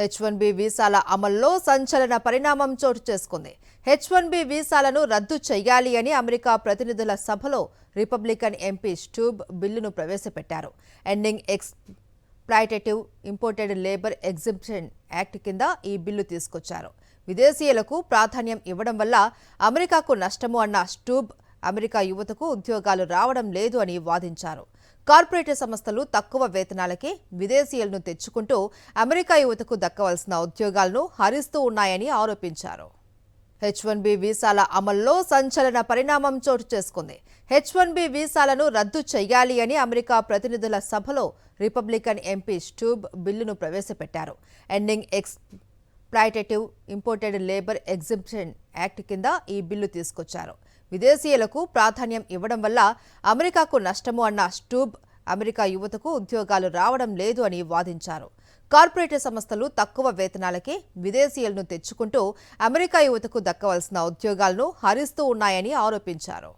H1B వీసాల అమల్లో సంచలన పరిణామం చోటు చేసుకుంది. H1B వీసాలను రద్దు చేయాలి అని అమెరికా ప్రతినిధుల సభలో రిపబ్లికన్ ఎంపీ స్టూబ్ బిల్లును ప్రవేశపెట్టారు. Ending exploitative imported labour exemption act కింద ఈ బిల్లు తీసుకొచ్చారు. విదేశీయులకు ప్రాధాన్యం ఇవ్వడం వల్ల అమెరికాకు నష్టము అన్న స్టూబ్ అమెరికా యువతకు ఉద్యోగాలు రావడం లేదు అని వాదించారు. కార్పొరేట్ సంస్థలు తక్కువ వేతనాలకే విదేశీయులను తెచ్చుకుంటూ అమెరికా యువతకు దక్కవలసిన ఉద్యోగాలను హరిస్తూ ఉన్నాయని ఆరోపించారు. H1B వీసాల అమల్లో సంచలన పరిణామం చోటు చేసుకుంది. H1B వీసాలను రద్దు చేయాలి అని అమెరికా ప్రతినిధుల సభలో రిపబ్లికన్ ఎంపీ స్టూబ్ బిల్లును ప్రవేశపెట్టారు. Ending exploitative imported labour exemption act కింద ఈ బిల్లు తీసుకొచ్చారు. విదేశీయులకు ప్రాధాన్యం ఇవ్వడం వల్ల అమెరికాకు నష్టము అన్న స్టూబ్ అమెరికా యువతకు ఉద్యోగాలు రావడం లేదు అని వాదించారు. కార్పొరేట్ సంస్థలు తక్కువ వేతనాలకే విదేశీయులను తెచ్చుకుంటూ అమెరికా యువతకు దక్కవలసిన ఉద్యోగాలను హరిస్తూ ఉన్నాయని ఆరోపించారు.